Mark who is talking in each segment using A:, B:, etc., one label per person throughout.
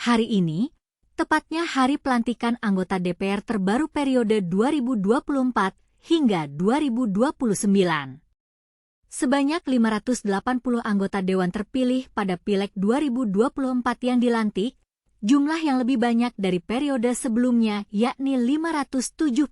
A: Hari ini, tepatnya hari pelantikan anggota DPR terbaru periode 2024 hingga 2029. Sebanyak 580 anggota Dewan terpilih pada Pileg 2024 yang dilantik, jumlah yang lebih banyak dari periode sebelumnya yakni 575.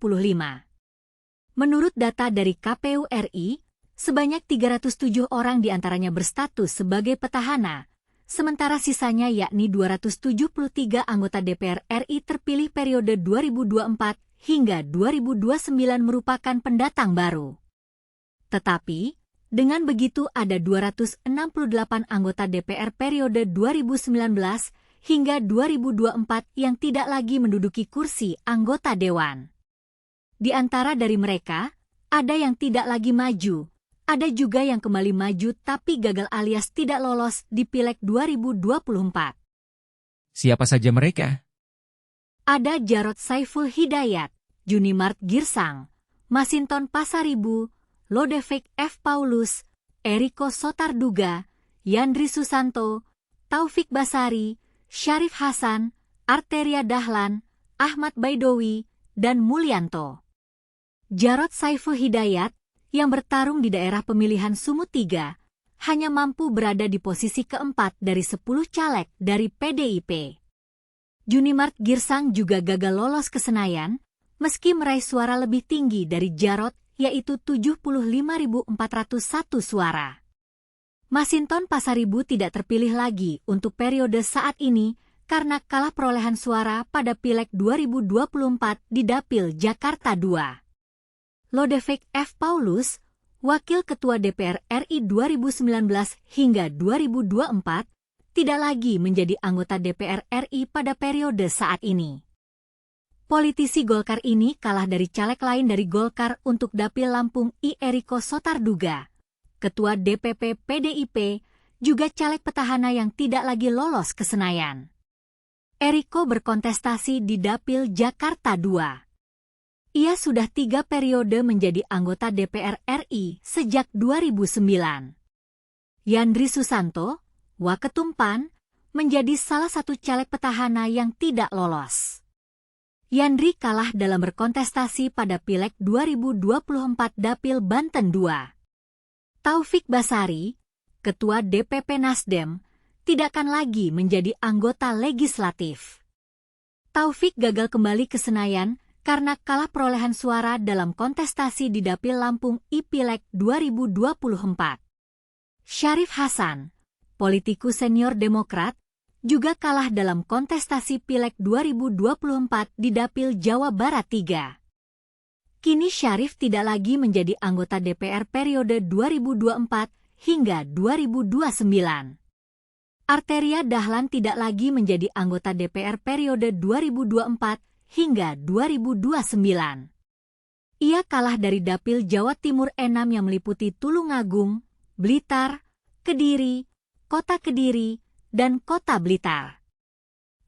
A: Menurut data dari KPU RI, sebanyak 307 orang diantaranya berstatus sebagai petahana, sementara sisanya yakni 273 anggota DPR RI terpilih periode 2024 hingga 2029 merupakan pendatang baru. Tetapi, dengan begitu ada 268 anggota DPR periode 2019 hingga 2024 yang tidak lagi menduduki kursi anggota dewan. Di antara dari mereka, ada yang tidak lagi maju, ada juga yang kembali maju tapi gagal alias tidak lolos di Pileg 2024.
B: Siapa saja mereka?
A: Ada Jarod Saiful Hidayat, Junimart Girsang, Masinton Pasaribu, Lodewijk F. Paulus, Eriko Sotarduga, Yandri Susanto, Taufik Basari, Syarif Hasan, Arteria Dahlan, Ahmad Baidowi, dan Mulyanto. Jarod Saiful Hidayat, yang bertarung di daerah pemilihan Sumut 3, hanya mampu berada di posisi keempat dari 10 caleg dari PDIP. Junimart Girsang juga gagal lolos ke Senayan, meski meraih suara lebih tinggi dari Jarod, yaitu 75.401 suara. Masinton Pasaribu tidak terpilih lagi untuk periode saat ini karena kalah perolehan suara pada Pileg 2024 di Dapil Jakarta II. Lodewijk F. Paulus, Wakil Ketua DPR RI 2019 hingga 2024, tidak lagi menjadi anggota DPR RI pada periode saat ini. Politisi Golkar ini kalah dari caleg lain dari Golkar untuk Dapil Lampung I. Eriko Sotarduga, Ketua DPP PDIP, juga caleg petahana yang tidak lagi lolos ke Senayan. Eriko berkontestasi di Dapil Jakarta II. Ia sudah 3 periode menjadi anggota DPR RI sejak 2009. Yandri Susanto, Waketum PAN, menjadi salah satu caleg petahana yang tidak lolos. Yandri kalah dalam berkontestasi pada Pileg 2024 Dapil Banten II. Taufik Basari, Ketua DPP Nasdem, tidak akan lagi menjadi anggota legislatif. Taufik gagal kembali ke Senayan karena kalah perolehan suara dalam kontestasi di Dapil Lampung I Pileg 2024. Syarif Hasan, politikus senior Demokrat, juga kalah dalam kontestasi Pileg 2024 di Dapil Jawa Barat III. Kini Syarif tidak lagi menjadi anggota DPR periode 2024 hingga 2029. Arteria Dahlan tidak lagi menjadi anggota DPR periode 2024 hingga 2029. Ia kalah dari Dapil Jawa Timur 6 yang meliputi Tulungagung, Blitar, Kediri, Kota Kediri, dan Kota Blitar.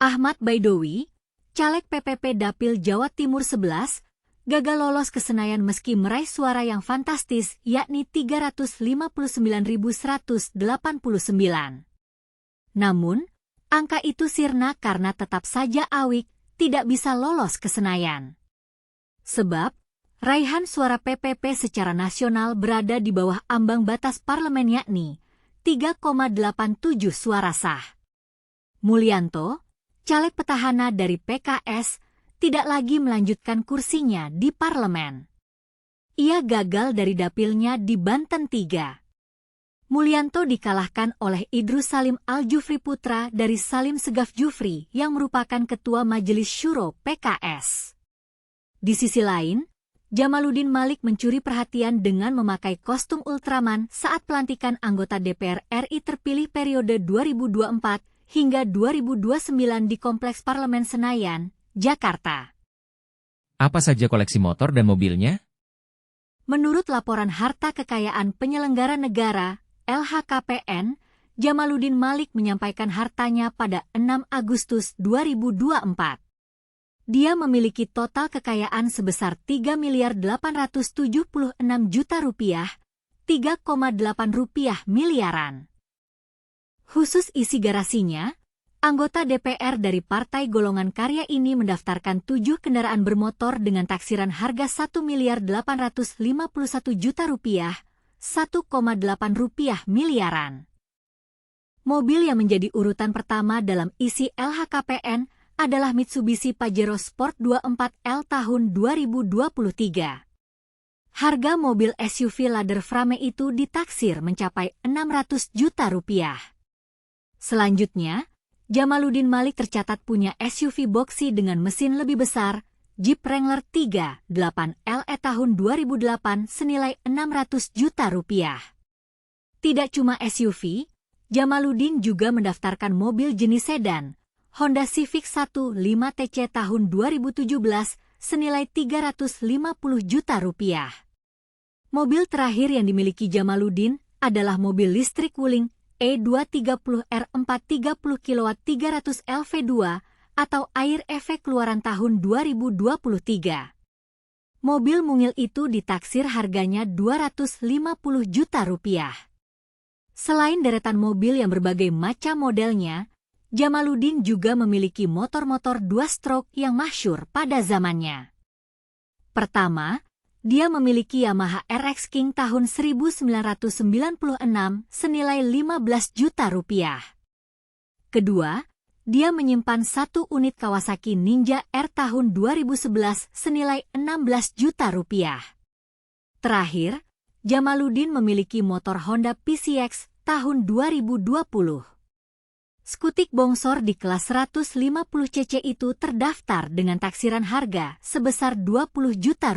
A: Ahmad Baidowi, caleg PPP Dapil Jawa Timur 11, gagal lolos ke Senayan meski meraih suara yang fantastis yakni 359.189. Namun, angka itu sirna karena tetap saja Awik tidak bisa lolos ke Senayan. Sebab, raihan suara PPP secara nasional berada di bawah ambang batas parlemen yakni 3,87 suara sah. Mulyanto, caleg petahana dari PKS, tidak lagi melanjutkan kursinya di parlemen. Ia gagal dari dapilnya di Banten III. Mulyanto dikalahkan oleh Idrus Salim Al-Jufri Putra dari Salim Segaf Jufri yang merupakan Ketua Majelis Syuro PKS. Di sisi lain, Jamaluddin Malik mencuri perhatian dengan memakai kostum Ultraman saat pelantikan anggota DPR RI terpilih periode 2024 hingga 2029 di Kompleks Parlemen Senayan, Jakarta.
B: Apa saja koleksi motor dan mobilnya?
A: Menurut laporan harta kekayaan penyelenggara negara, LHKPN, Jamaluddin Malik menyampaikan hartanya pada 6 Agustus 2024. Dia memiliki total kekayaan sebesar 3.876 juta rupiah, 3,8 rupiah miliaran. Khusus isi garasinya, Anggota DPR dari Partai Golongan Karya ini mendaftarkan 7 kendaraan bermotor dengan taksiran harga Rp1.851.000.000, 1,8 miliaran. Mobil yang menjadi urutan pertama dalam isi LHKPN adalah Mitsubishi Pajero Sport 24L tahun 2023. Harga mobil SUV Ladder Frame itu ditaksir mencapai Rp600 juta. Selanjutnya, Jamaluddin Malik tercatat punya SUV boxy dengan mesin lebih besar, Jeep Wrangler 3 8LE tahun 2008 senilai Rp600 juta. Tidak cuma SUV, Jamaluddin juga mendaftarkan mobil jenis sedan, Honda Civic 1 5TC tahun 2017 senilai Rp350 juta. Mobil terakhir yang dimiliki Jamaluddin adalah mobil listrik Wuling E230R 430 kW 300 LV2 atau Air EV keluaran tahun 2023. Mobil mungil itu ditaksir harganya Rp250 juta. Selain deretan mobil yang berbagai macam modelnya, Jamaluddin juga memiliki motor-motor 2-stroke yang masyhur pada zamannya. Pertama, dia memiliki Yamaha RX King tahun 1996 senilai Rp15 juta. Kedua, dia menyimpan 1 unit Kawasaki Ninja R tahun 2011 senilai Rp16 juta. Terakhir, Jamaluddin memiliki motor Honda PCX tahun 2020. Skutik bongsor di kelas 150cc itu terdaftar dengan taksiran harga sebesar Rp20 juta.